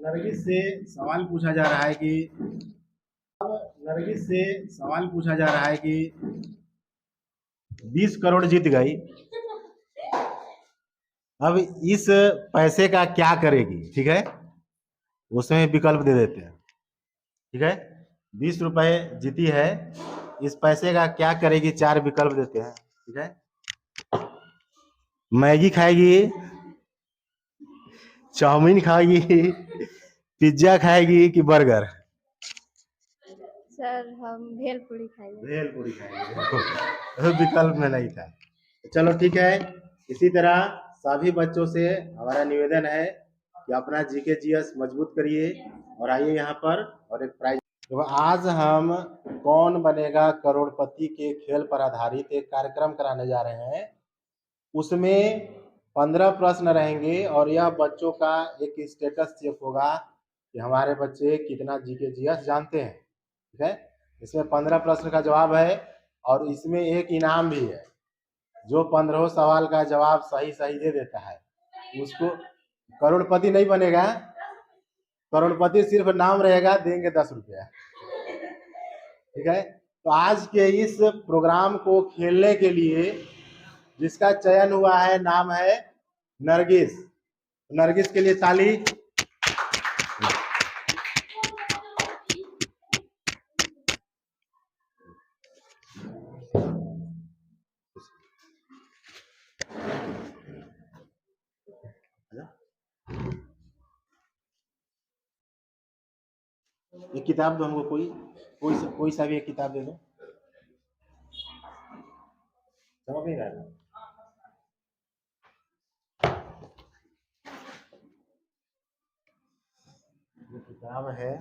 नरगिस से सवाल पूछा जा रहा है कि नरगिस से सवाल पूछा जा रहा है कि 20 करोड़ जीत गई, अब इस पैसे का क्या करेगी। ठीक है, उसमें विकल्प दे देते हैं। ठीक है, 20 रुपए जीती है, इस पैसे का क्या करेगी, 4 विकल्प देते हैं। ठीक है, मैगी खाएगी, चाउमीन खाएगी, पिज्जा खाएगी कि बर्गर। सर हम भेलपुरी खाएंगे। भेलपुरी खाएगी। विकल्प में नहीं था। चलो ठीक है, इसी तरह सभी बच्चों से हमारा निवेदन है कि अपना जीके जीएस मजबूत करिए और आइए यहाँ पर और एक प्राइज। तो आज हम कौन बनेगा करोड़पति के खेल पर आधारित एक कार्यक्रम कराने जा रहे हैं। उसमें 15 प्रश्न रहेंगे और यह बच्चों का एक स्टेटस चेक होगा कि हमारे बच्चे कितना जीके जीएस जानते हैं। ठीक है, इसमें 15 प्रश्न का जवाब है और इसमें एक इनाम भी है। जो 15 सवाल का जवाब सही सही दे देता है उसको करोड़पति नहीं बनेगा, करोड़पति सिर्फ नाम रहेगा, देंगे 10 रुपया। ठीक है, तो आज के इस प्रोग्राम को खेलने के लिए जिसका चयन हुआ है नाम है नरगिस। नरगिस के लिए ताली। एक किताब दो हमको, कोई सा भी एक किताब दे दो। समझ नहीं रहा। ये किताब है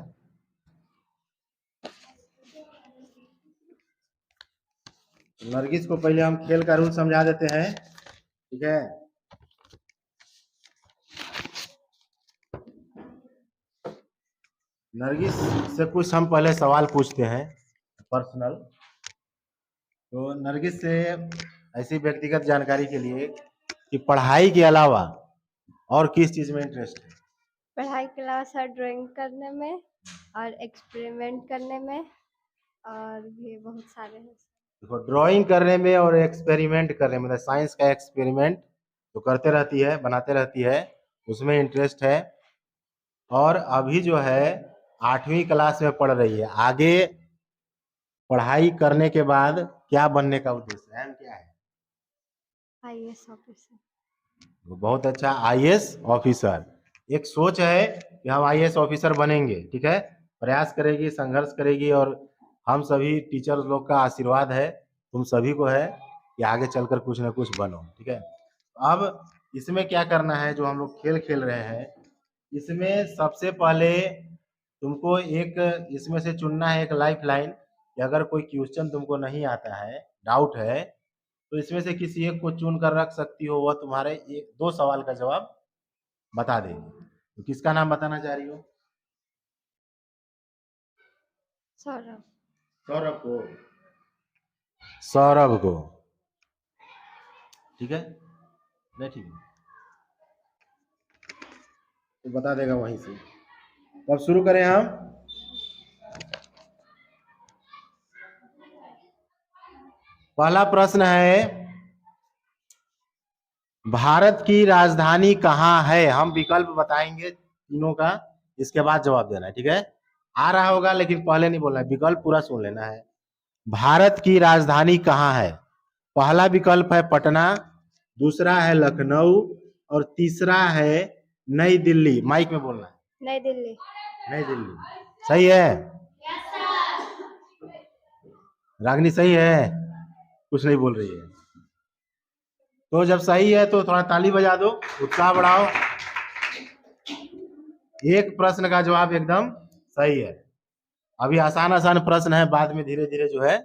नरगिस को पहले हम खेल का रूल समझा देते हैं। ठीक है, नरगिस से कुछ हम पहले सवाल पूछते हैं पर्सनल। तो नरगिस से ऐसी व्यक्तिगत जानकारी के लिए कि पढ़ाई के अलावा और किस चीज में इंटरेस्ट है। पढ़ाई के अलावा सर ड्राइंग करने में और एक्सपेरिमेंट करने में और भी बहुत सारे हैं। देखो, ड्राइंग करने में और एक्सपेरिमेंट करने में, मतलब साइंस का एक्सपेरिमेंट तो करते रहती है, बनाते रहती है, उसमें इंटरेस्ट है। और अभी जो है 8वीं क्लास में पढ़ रही है। आगे पढ़ाई करने के बाद क्या बनने का उद्देश्य है, क्या है? IAS officer. बहुत अच्छा, आईएएस ऑफिसर। एक सोच है कि हम आईएएस ऑफिसर बनेंगे। ठीक है, प्रयास करेगी, संघर्ष करेगी और हम सभी टीचर लोग का आशीर्वाद है, तुम सभी को है कि आगे चलकर कुछ ना कुछ बनो। ठीक है, अब इसमें क्या करना है, जो हम लोग खेल खेल रहे हैं, इसमें सबसे पहले तुमको एक इसमें से चुनना है एक लाइफ लाइन कि अगर कोई क्वेश्चन तुमको नहीं आता है, डाउट है, तो इसमें से किसी एक को चुन कर रख सकती हो, वह तुम्हारे 1-2 सवाल का जवाब बता देगी। तो किसका नाम बताना चाह रही हो? सौरभ। सौरभ को। सौरभ को, ठीक है, नहीं ठीक है तो बता देगा वहीं से। तो अब शुरू करें हम। पहला प्रश्न है, भारत की राजधानी कहाँ है। हम विकल्प बताएंगे तीनों का, इसके बाद जवाब देना है। ठीक है, आ रहा होगा लेकिन पहले नहीं बोलना है, विकल्प पूरा सुन लेना है। भारत की राजधानी कहाँ है। पहला विकल्प है पटना, दूसरा है लखनऊ और तीसरा है नई दिल्ली। माइक में बोलना है। नई दिल्ली। नई दिल्ली सही है। रागनी सही है, कुछ नहीं बोल रही है। तो जब सही है तो थोड़ा ताली बजा दो, उत्साह बढ़ाओ। एक प्रश्न का जवाब एकदम सही है। अभी आसान आसान प्रश्न है, बाद में धीरे धीरे जो है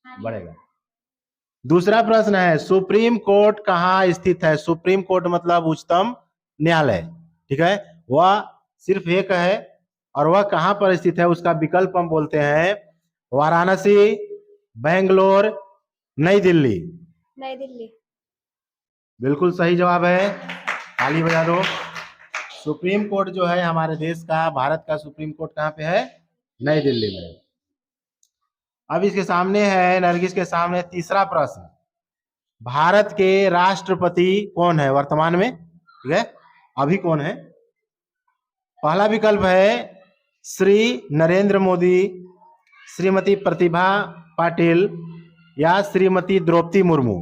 बढ़ेगा। दूसरा प्रश्न है, सुप्रीम कोर्ट कहाँ स्थित है। सुप्रीम कोर्ट मतलब उच्चतम न्यायालय। ठीक है, वह सिर्फ एक है और वह कहाँ पर स्थित है, उसका विकल्प हम बोलते हैं वाराणसी, बेंगलोर, नई दिल्ली। नई दिल्ली। बिल्कुल सही जवाब है, ताली बजा दो। सुप्रीम कोर्ट जो है हमारे देश का, भारत का सुप्रीम कोर्ट कहाँ पे है? नई दिल्ली में। अब इसके सामने है, नरगिस के सामने तीसरा प्रश्न, भारत के राष्ट्रपति कौन है वर्तमान में? ठीक है, अभी कौन है? पहला विकल्प है श्री नरेंद्र मोदी, श्रीमती प्रतिभा पाटिल या श्रीमती द्रौपदी मुर्मू।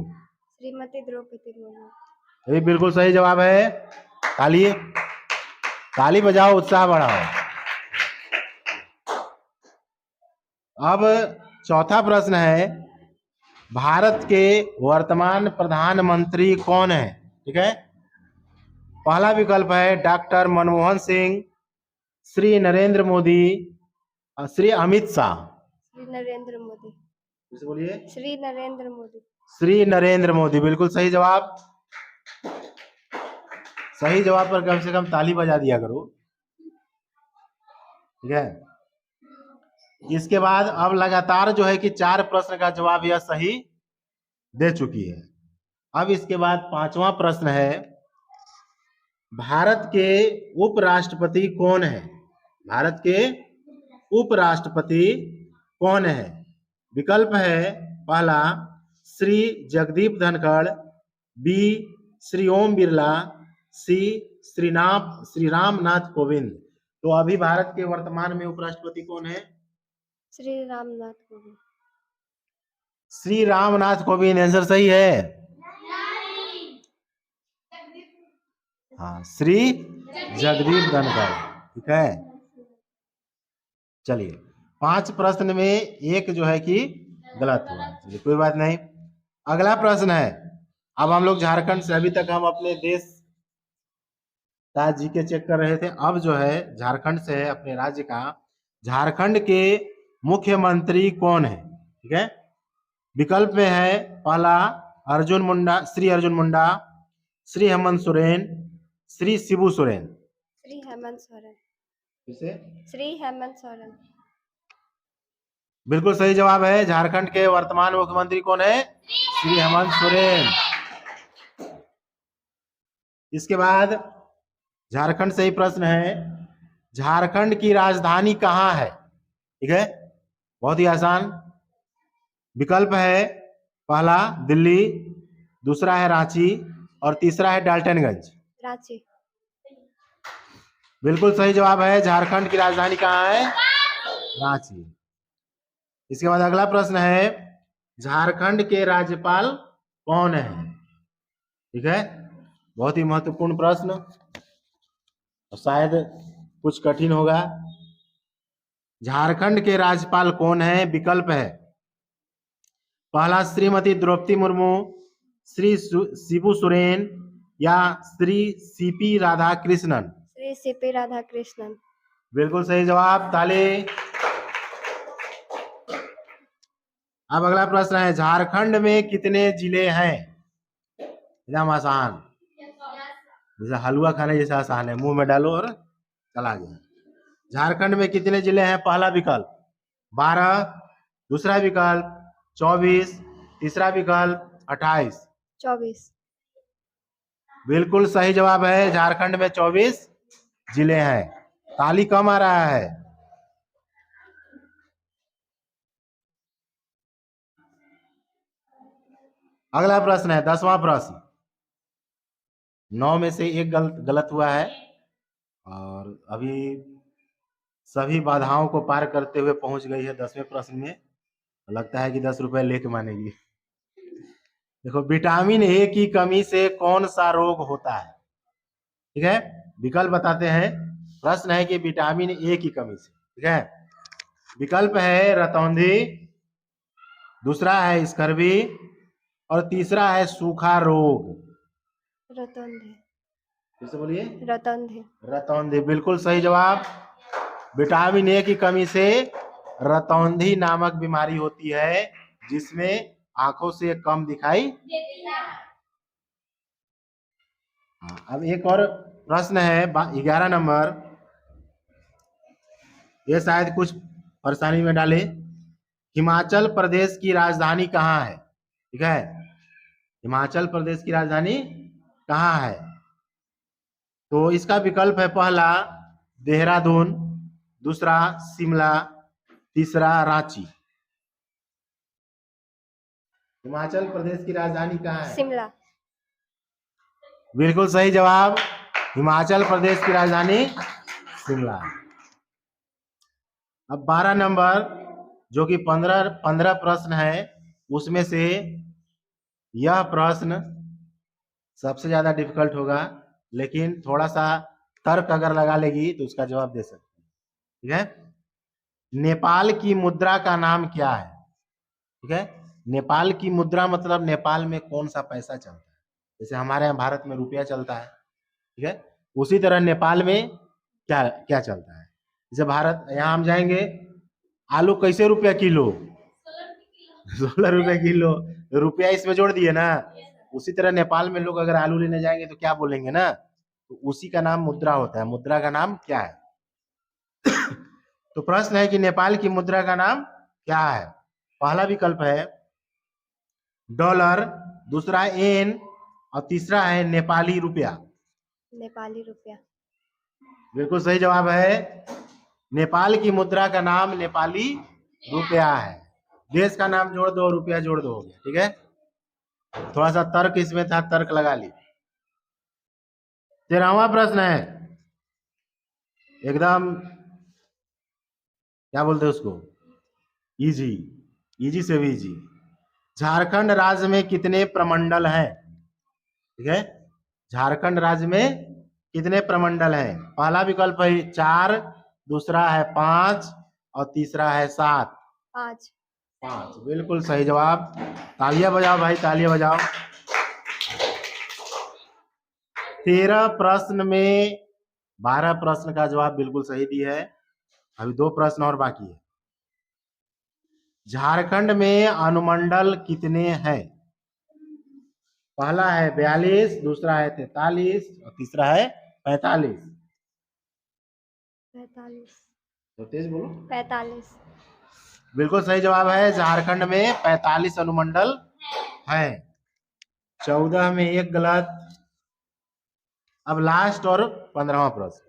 श्रीमती द्रौपदी मुर्मू। ये बिल्कुल सही जवाब है। ताली ताली बजाओ, उत्साह बढ़ाओ। अब चौथा प्रश्न है, भारत के वर्तमान प्रधानमंत्री कौन है? ठीक है, पहला विकल्प है डॉक्टर मनमोहन सिंह, श्री नरेंद्र मोदी, श्री अमित शाह। श्री नरेंद्र मोदी। किसे बोलिए? श्री नरेंद्र मोदी। श्री नरेंद्र मोदी, बिल्कुल सही जवाब। सही जवाब पर कम से कम ताली बजा दिया करो। ठीक है, इसके बाद अब लगातार जो है कि 4 प्रश्न का जवाब यह सही दे चुकी है। अब इसके बाद पांचवा प्रश्न है, भारत के उपराष्ट्रपति कौन है? भारत के उपराष्ट्रपति कौन है? विकल्प है पहला श्री जगदीप धनखड़, बी श्री ओम बिरला, सी श्री रामनाथ कोविंद। तो अभी भारत के वर्तमान में उपराष्ट्रपति कौन है? श्री रामनाथ कोविंद। श्री रामनाथ कोविंद आंसर सही है। हाँ, श्री जगदीप धनखड़। ठीक है, चलिए 5 प्रश्न में एक जो है कि गलत हुआ, चलिए कोई बात नहीं। अगला प्रश्न है, अब हम लोग झारखंड से, अभी तक हम अपने देश का जीके चेक कर रहे थे, अब जो है झारखंड से है, अपने राज्य का। झारखंड के मुख्यमंत्री कौन है? ठीक है, विकल्प में है पहला अर्जुन मुंडा, श्री अर्जुन मुंडा, श्री हेमंत सोरेन, श्री शिबू सोरेन। श्री हेमंत सोरेन। किसे? श्री हेमंत सोरेन। बिल्कुल सही जवाब है। झारखंड के वर्तमान मुख्यमंत्री कौन है? श्री हेमंत सोरेन। इसके बाद झारखंड से ही प्रश्न है, झारखंड की राजधानी कहाँ है? ठीक है, बहुत ही आसान। विकल्प है पहला दिल्ली, दूसरा है रांची और तीसरा है डाल्टनगंज। रांची। बिल्कुल सही जवाब है। झारखंड की राजधानी कहाँ है? रांची। इसके बाद अगला प्रश्न है, झारखंड के राज्यपाल कौन है? ठीक है, बहुत ही महत्वपूर्ण प्रश्न और शायद कुछ कठिन होगा। झारखंड के राज्यपाल कौन है? विकल्प है पहला श्रीमती द्रौपदी मुर्मू, श्री शिबू सोरेन या श्री सीपी राधाकृष्णन। श्री सीपी राधाकृष्णन। बिल्कुल सही जवाब, ताली। अब अगला प्रश्न है, झारखंड में कितने जिले हैं? एकदम आसान, जैसे हलवा खाने जैसा आसान है, मुंह में डालो और चला गया। झारखंड में कितने जिले हैं? पहला विकल्प 12, दूसरा विकल्प 24, तीसरा विकल्प 28। 24। बिल्कुल सही जवाब है। झारखंड में 24 जिले हैं। ताली कम आ रहा है। अगला प्रश्न है 10वां प्रश्न। 9 में से एक गलत हुआ है और अभी सभी बाधाओं को पार करते हुए पहुंच गई है 10वें प्रश्न में। लगता है कि 10 रुपए लेके मानेगी। देखो, विटामिन ए की कमी से कौन सा रोग होता है? ठीक है, विकल्प बताते हैं। प्रश्न है कि विटामिन ए की कमी से। ठीक है, विकल्प है रतौंधी, दूसरा है स्कर्वी और तीसरा है सूखा रोग। रतौंधी। फिर से बोलिए। रतौंधी। रतौंधी, बिल्कुल सही जवाब। विटामिन ए की कमी से रतौंधी नामक बीमारी होती है, जिसमें आंखों से कम दिखाई। अब एक और प्रश्न है 11 नंबर, ये शायद कुछ परेशानी में डाले। हिमाचल प्रदेश की राजधानी कहाँ है? ठीक है, हिमाचल प्रदेश की राजधानी कहाँ है? तो इसका विकल्प है पहला देहरादून, दूसरा शिमला, तीसरा रांची। हिमाचल प्रदेश की राजधानी कहाँ है? शिमला। बिल्कुल सही जवाब, हिमाचल प्रदेश की राजधानी शिमला। अब 12 नंबर, जो कि 15 प्रश्न है, उसमें से यह प्रश्न सबसे ज्यादा डिफिकल्ट होगा, लेकिन थोड़ा सा तर्क अगर लगा लेगी तो उसका जवाब दे सकते हैं। ठीक है, नेपाल की मुद्रा का नाम क्या है? ठीक है, नेपाल की मुद्रा मतलब नेपाल में कौन सा पैसा चलता है। जैसे हमारे यहाँ भारत में रुपया चलता है, ठीक है, उसी तरह नेपाल में क्या क्या चलता है। जैसे भारत, यहाँ हम जाएंगे, आलू कैसे रुपया किलो? 16 रुपए किलो, रुपया इसमें जोड़ दिए ना। उसी तरह नेपाल में लोग अगर आलू लेने जाएंगे तो क्या बोलेंगे ना, तो उसी का नाम मुद्रा होता है। मुद्रा का नाम क्या है? तो प्रश्न है कि नेपाल की मुद्रा का नाम क्या है? पहला विकल्प है डॉलर, दूसरा एन, और तीसरा है नेपाली रुपया। नेपाली रुपया। बिल्कुल सही जवाब है, नेपाल की मुद्रा का नाम नेपाली रुपया है। देश का नाम जोड़ दो, रुपया जोड़ दो, हो गया। ठीक है, थोड़ा सा तर्क इसमें था, तर्क लगा ली। 13वां प्रश्न है, एकदम क्या बोलते हैं उसको, इजी, इजी से भी इजी। झारखंड राज्य में कितने प्रमंडल हैं? ठीक है, झारखंड राज्य में कितने प्रमंडल हैं? पहला विकल्प है 4, दूसरा है 5, और तीसरा है 7। 5। 5 बिल्कुल सही जवाब। तालियां बजाओ भाई, तालियां बजाओ। 13 प्रश्न में 12 प्रश्न का जवाब बिल्कुल सही दिया है। अभी 2 प्रश्न और बाकी है। झारखंड में अनुमंडल कितने हैं? पहला है 42, दूसरा है 43, और तीसरा है 45। 45। तो तेज बोलो। 45। बिल्कुल सही जवाब है, झारखंड में 45 अनुमंडल हैं। 14 में एक गलत। अब लास्ट और 15वां प्रश्न,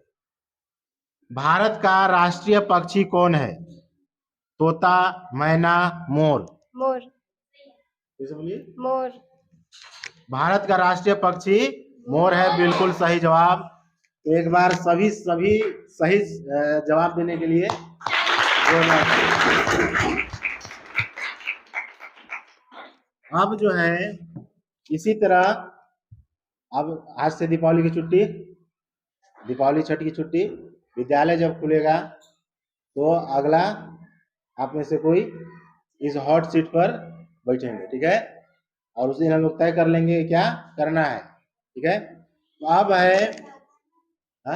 भारत का राष्ट्रीय पक्षी कौन है? तोता, मैना, मोर? मोर। कैसे बोलिए? मोर। भारत का राष्ट्रीय पक्षी मोर है, बिल्कुल सही जवाब। एक बार सभी सही जवाब देने के लिए अब जो है इसी तरह, अब आज से दीपावली की छुट्टी, दीपावली छठ की छुट्टी, विद्यालय जब खुलेगा तो अगला आप में से कोई इस हॉट सीट पर बैठेंगे। ठीक है, और उस दिन हम लोग तय कर लेंगे क्या करना है। ठीक है, तो अब है हा?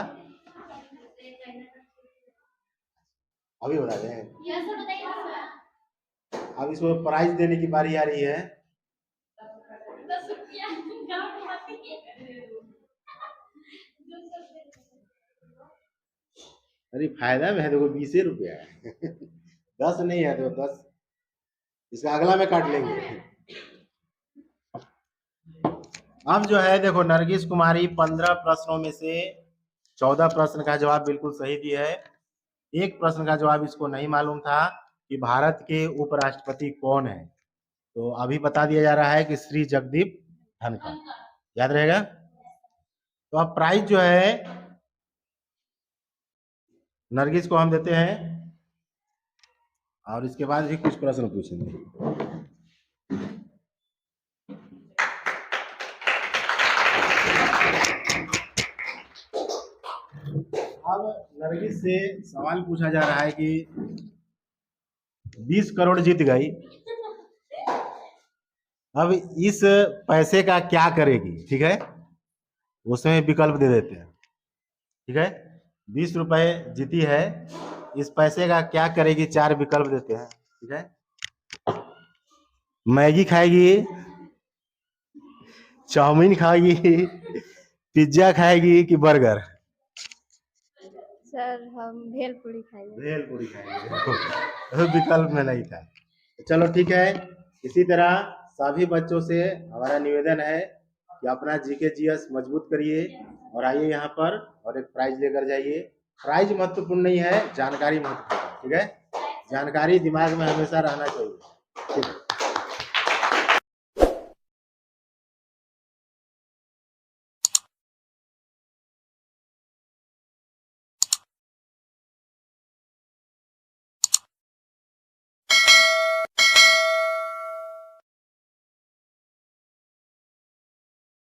अभी बता दें, अब इसको प्राइज देने की बारी आ रही है। अरे फायदा में है, देखो 20 रुपया है। 10 नहीं है तो 10 इसका अगला में काट लेंगे। अब जो है देखो, नरगिस कुमारी 15 प्रश्नों में से 14 प्रश्न का जवाब बिल्कुल सही दिया है। एक प्रश्न का जवाब इसको नहीं मालूम था कि भारत के उपराष्ट्रपति कौन है। तो अभी बता दिया जा रहा है कि श्री जगदीप धनखड़, याद रहेगा। तो अब प्राइज जो है नरगिस को हम देते हैं, और इसके बाद भी कुछ प्रश्न पूछेंगे। अब नरगिस से सवाल पूछा जा रहा है कि 20 करोड़ जीत गई, अब इस पैसे का क्या करेगी? ठीक है, उसमें विकल्प दे देते हैं। ठीक है, 20 रुपए जीती है, इस पैसे का क्या करेगी? 4 विकल्प देते हैं। ठीक है, मैगी खाएगी, चाउमीन खाएगी, पिज्जा खाएगी कि बर्गर? सर हम भेलपुरी खाएंगे। भेलपुरी खाएंगे। विकल्प में नहीं था। चलो ठीक है, इसी तरह सभी बच्चों से हमारा निवेदन है कि अपना जीके जीएस मजबूत करिए और आइए यहाँ पर और एक प्राइज लेकर जाइए। प्राइज महत्वपूर्ण नहीं है, जानकारी महत्वपूर्ण है। ठीक है, जानकारी दिमाग में हमेशा रहना चाहिए। ठीक है।